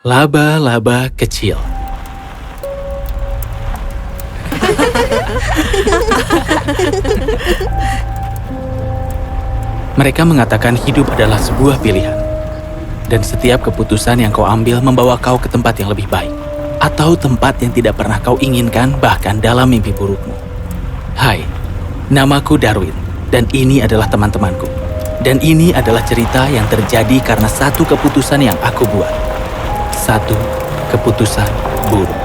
Laba-laba kecil. Mereka mengatakan hidup adalah sebuah pilihan. Dan setiap keputusan yang kau ambil membawa kau ke tempat yang lebih baik. Atau tempat yang tidak pernah kau inginkan bahkan dalam mimpi burukmu. Hai, namaku Darwin. Dan ini adalah teman-temanku. Dan ini adalah cerita yang terjadi karena satu keputusan yang aku buat. Satu keputusan buruk.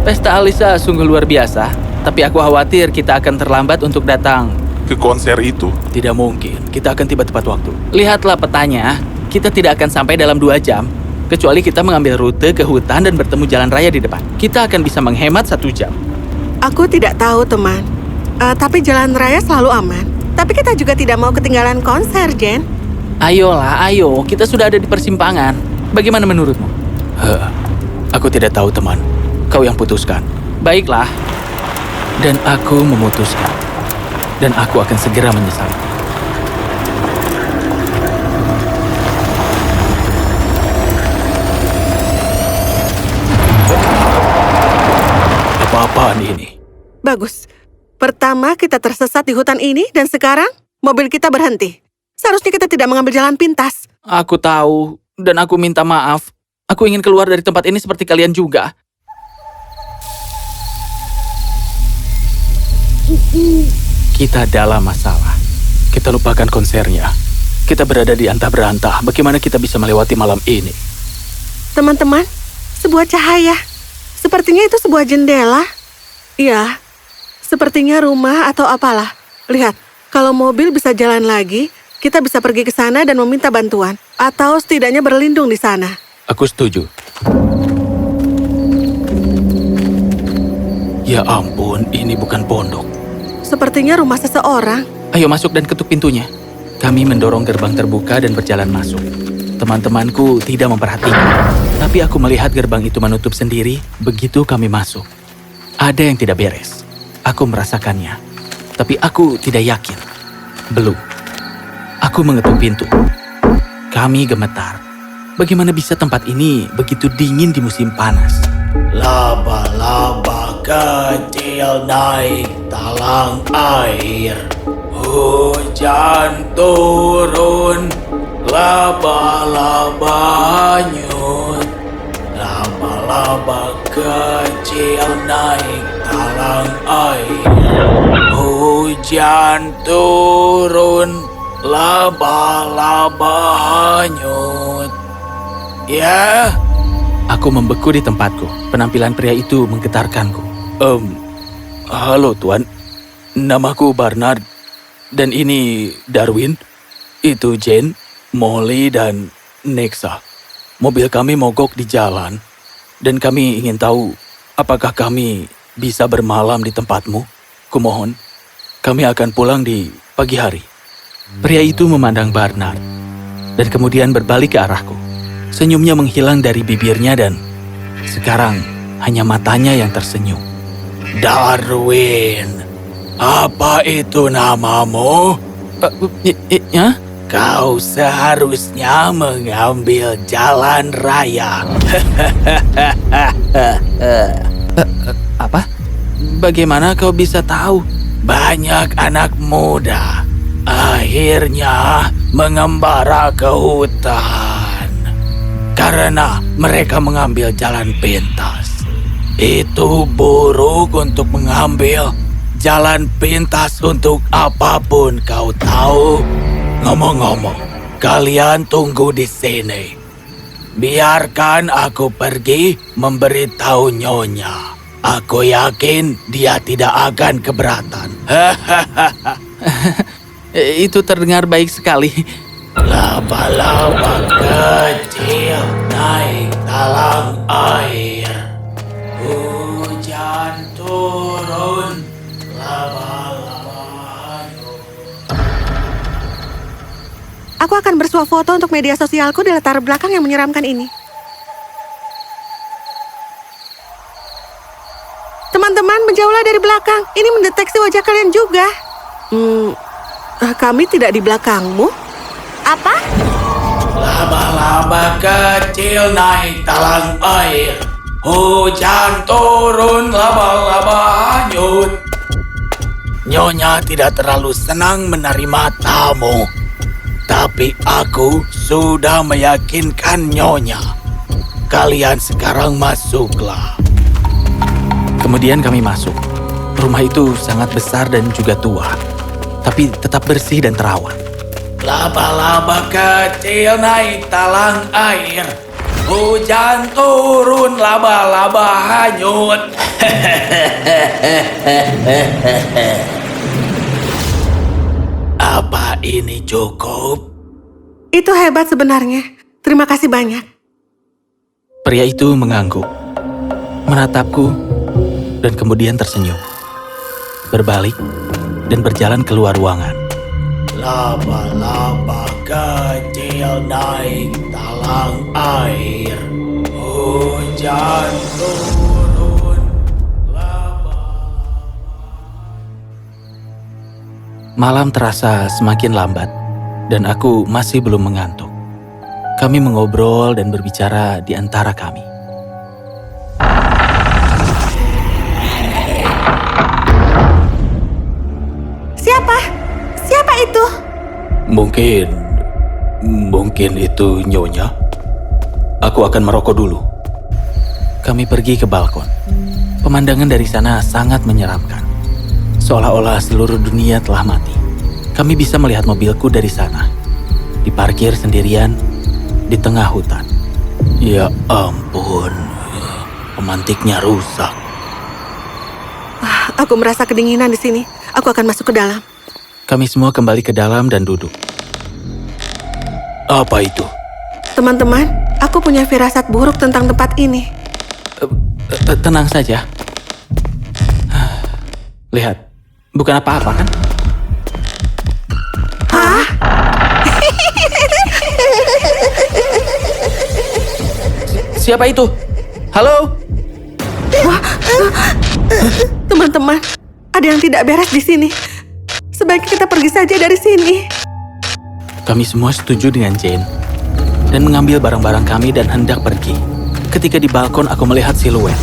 Pesta Alisa sungguh luar biasa, tapi aku khawatir kita akan terlambat untuk datang. Ke konser itu? Tidak mungkin, kita akan tiba tepat waktu. Lihatlah petanya, kita tidak akan sampai dalam 2 jam. Kecuali kita mengambil rute ke hutan dan bertemu jalan raya di depan. Kita akan bisa menghemat 1 jam. Aku tidak tahu, teman. Tapi jalan raya selalu aman. Tapi kita juga tidak mau ketinggalan konser, Jen. Ayolah, ayo. Kita sudah ada di persimpangan. Bagaimana menurutmu? Aku tidak tahu, teman. Kau yang putuskan. Baiklah. Dan aku memutuskan. Dan aku akan segera menyesal. Apa-apaan ini? Bagus. Pertama, kita tersesat di hutan ini, dan sekarang mobil kita berhenti. Seharusnya kita tidak mengambil jalan pintas. Aku tahu, dan aku minta maaf. Aku ingin keluar dari tempat ini seperti kalian juga. Kita dalam masalah. Kita lupakan konsernya. Kita berada di antah berantah. Bagaimana kita bisa melewati malam ini? Teman-teman, sebuah cahaya. Sepertinya itu sebuah jendela. Iya, sepertinya rumah atau apalah. Lihat, kalau mobil bisa jalan lagi, kita bisa pergi ke sana dan meminta bantuan. Atau setidaknya berlindung di sana. Aku setuju. Ya ampun, ini bukan pondok. Sepertinya rumah seseorang. Ayo masuk dan ketuk pintunya. Kami mendorong gerbang terbuka dan berjalan masuk. Teman-temanku tidak memperhatikan. Tapi aku melihat gerbang itu menutup sendiri begitu kami masuk. Ada yang tidak beres. Aku merasakannya. Tapi aku tidak yakin. Belum. Aku mengetuk pintu. Kami gemetar. Bagaimana bisa tempat ini begitu dingin di musim panas? Laba-laba kecil naik talang air. Hujan turun, laba-laba hanyut. Laba-laba kecil naik talang air. Hujan turun, laba-laba hanyut. Ya, aku membeku di tempatku. Penampilan pria itu menggetarkanku. Halo tuan, namaku Barnard. Dan ini Darwin. Itu Jane, Molly, dan Nexa. Mobil kami mogok di jalan. Dan kami ingin tahu, apakah kami bisa bermalam di tempatmu? Kumohon, kami akan pulang di pagi hari. Pria itu memandang Barnard. Dan kemudian berbalik ke arahku. Senyumnya menghilang dari bibirnya dan sekarang hanya matanya yang tersenyum. Darwin, apa itu namamu? Ya? Kau seharusnya mengambil jalan raya. Apa? Bagaimana kau bisa tahu? Banyak anak muda akhirnya mengembara ke hutan. Karena mereka mengambil jalan pintas. Itu buruk untuk mengambil jalan pintas untuk apapun kau tahu. Ngomong-ngomong, kalian tunggu di sini. Biarkan aku pergi memberitahu Nyonya. Aku yakin dia tidak akan keberatan. Itu terdengar baik sekali. Laba-laba kecil naik talang air. Hujan turun, laba-laba hanyut. Aku akan bersuah foto untuk media sosialku di latar belakang yang menyeramkan ini. Teman-teman, menjauhlah dari belakang. Ini mendeteksi wajah kalian juga. Kami tidak di belakangmu. Apa? Laba-laba Laba-laba kecil naik talang air. Hujan turun, laba-laba hanyut. Nyonya tidak terlalu senang menerima tamu. Tapi aku sudah meyakinkan Nyonya. Kalian sekarang masuklah. Kemudian kami masuk. Rumah itu sangat besar dan juga tua, tapi tetap bersih dan terawat. Laba-laba kecil naik talang air. Hujan turun, laba-laba hanyut. Apa ini cukup? Itu hebat sebenarnya. Terima kasih banyak. Pria itu mengangguk, menatapku, dan kemudian tersenyum. Berbalik dan berjalan keluar ruangan. Laba-laba kecil naik talang air. Hujan turun. Malam terasa semakin lambat, dan aku masih belum mengantuk. Kami mengobrol dan berbicara di antara kami. Siapa? Siapa itu? Mungkin itu Nyonya. Aku akan merokok dulu. Kami pergi ke balkon. Pemandangan dari sana sangat menyeramkan. Seolah-olah seluruh dunia telah mati. Kami bisa melihat mobilku dari sana. Diparkir sendirian di tengah hutan. Ya ampun, pemantiknya rusak. Aku merasa kedinginan di sini. Aku akan masuk ke dalam. Kami semua kembali ke dalam dan duduk. Apa itu? Teman-teman, aku punya firasat buruk tentang tempat ini. Tenang saja. Lihat, bukan apa-apa kan? Hah? Siapa itu? Halo? Teman-teman, ada yang tidak beres di sini. Sebaiknya kita pergi saja dari sini. Kami semua setuju dengan Jane dan mengambil barang-barang kami dan hendak pergi. Ketika di balkon aku melihat siluet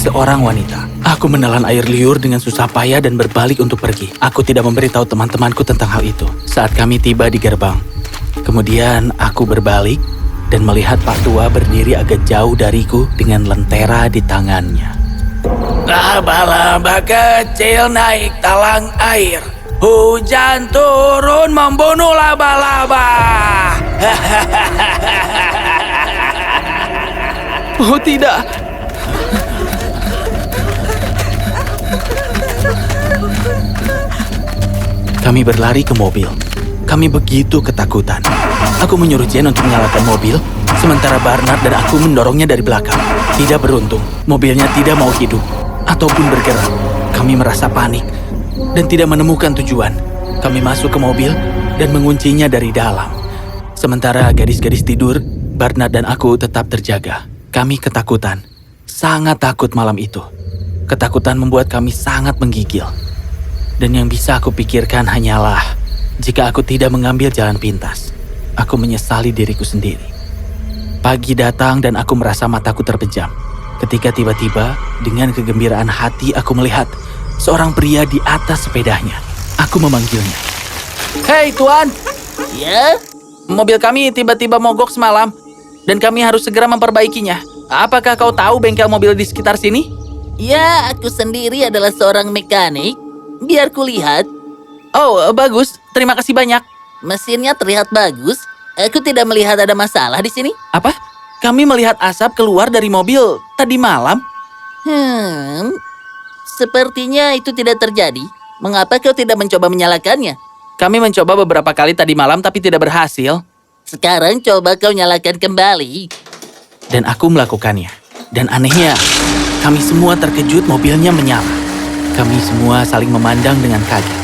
seorang wanita. Aku menelan air liur dengan susah payah dan berbalik untuk pergi. Aku tidak memberitahu teman-temanku tentang hal itu. Saat kami tiba di gerbang, kemudian aku berbalik dan melihat Pak Tua berdiri agak jauh dariku dengan lentera di tangannya. Laba-laba kecil naik talang air. Hujan turun membunuh laba-laba. Oh tidak. Kami berlari ke mobil. Kami begitu ketakutan. Aku menyuruh Jane untuk menyalakan mobil, sementara Barnard dan aku mendorongnya dari belakang. Tidak beruntung, mobilnya tidak mau hidup ataupun bergerak. Kami merasa panik dan tidak menemukan tujuan. Kami masuk ke mobil dan menguncinya dari dalam. Sementara gadis-gadis tidur, Barnard dan aku tetap terjaga. Kami ketakutan, sangat takut malam itu. Ketakutan membuat kami sangat menggigil. Dan yang bisa aku pikirkan hanyalah, jika aku tidak mengambil jalan pintas, aku menyesali diriku sendiri. Pagi datang dan aku merasa mataku terpejam. Ketika tiba-tiba, dengan kegembiraan hati aku melihat seorang pria di atas sepedanya. Aku memanggilnya. Hei Tuan! Ya? Mobil kami tiba-tiba mogok semalam, dan kami harus segera memperbaikinya. Apakah kau tahu bengkel mobil di sekitar sini? Ya, aku sendiri adalah seorang mekanik. Biar kulihat. Oh, bagus. Terima kasih banyak. Mesinnya terlihat bagus. Aku tidak melihat ada masalah di sini. Apa? Kami melihat asap keluar dari mobil tadi malam. Sepertinya itu tidak terjadi. Mengapa kau tidak mencoba menyalakannya? Kami mencoba beberapa kali tadi malam tapi tidak berhasil. Sekarang coba kau nyalakan kembali. Dan aku melakukannya. Dan anehnya, kami semua terkejut mobilnya menyala. Kami semua saling memandang dengan kaget.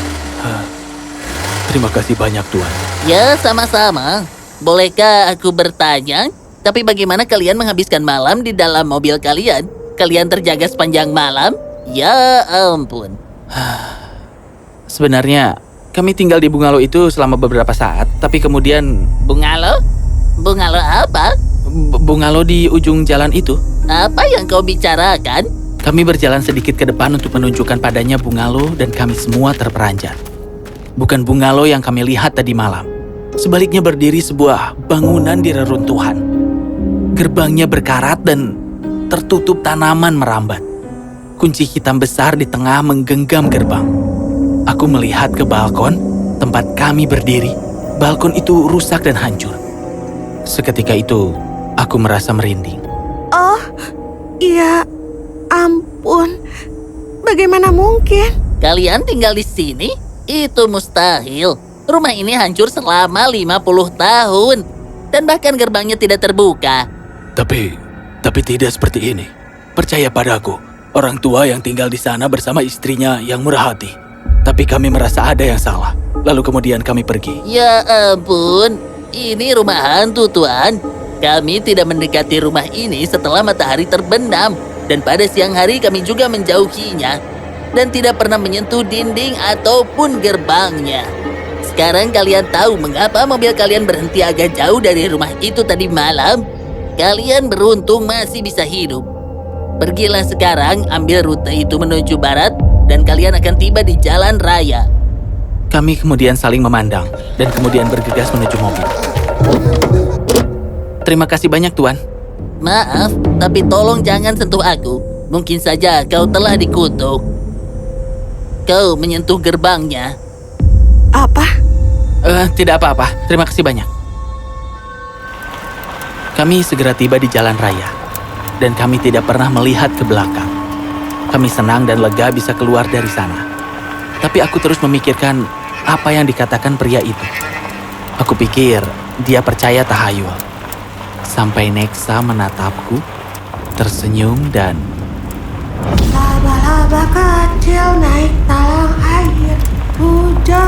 Terima kasih banyak, Tuan. Ya, sama-sama. Bolehkah aku bertanya? Tapi bagaimana kalian menghabiskan malam di dalam mobil kalian? Kalian terjaga sepanjang malam? Ya ampun. Sebenarnya, kami tinggal di bungalow itu selama beberapa saat, tapi kemudian... Bungalow? Bungalow apa? Bungalow di ujung jalan itu. Apa yang kau bicarakan? Kami berjalan sedikit ke depan untuk menunjukkan padanya bungalow dan kami semua terperanjat. Bukan bungalow yang kami lihat tadi malam. Sebaliknya berdiri sebuah bangunan di reruntuhan. Gerbangnya berkarat dan tertutup tanaman merambat. Kunci hitam besar di tengah menggenggam gerbang. Aku melihat ke balkon tempat kami berdiri. Balkon itu rusak dan hancur. Seketika itu, aku merasa merinding. Oh, ya ampun. Bagaimana mungkin? Kalian tinggal di sini? Itu mustahil. Rumah ini hancur selama 50 tahun. Dan bahkan gerbangnya tidak terbuka. Tapi tidak seperti ini. Percaya padaku, orang tua yang tinggal di sana bersama istrinya yang murah hati. Tapi kami merasa ada yang salah. Lalu kemudian kami pergi. Ya ampun, ini rumah hantu, Tuan. Kami tidak mendekati rumah ini setelah matahari terbenam. Dan pada siang hari kami juga menjauhinya. Dan tidak pernah menyentuh dinding ataupun gerbangnya. Sekarang kalian tahu mengapa mobil kalian berhenti agak jauh dari rumah itu tadi malam? Kalian beruntung masih bisa hidup. Pergilah sekarang, ambil rute itu menuju barat, dan kalian akan tiba di jalan raya. Kami kemudian saling memandang dan kemudian bergegas menuju mobil. Terima kasih banyak, Tuan. Maaf, tapi tolong jangan sentuh aku. Mungkin saja kau telah dikutuk. Kau menyentuh gerbangnya. Apa? Tidak apa-apa, terima kasih banyak. Kami segera tiba di jalan raya, dan kami tidak pernah melihat ke belakang. Kami senang dan lega bisa keluar dari sana. Tapi aku terus memikirkan apa yang dikatakan pria itu. Aku pikir dia percaya tahayul. Sampai Nexa menatapku, tersenyum dan... Laba-laba kecil naik talang air. Hujan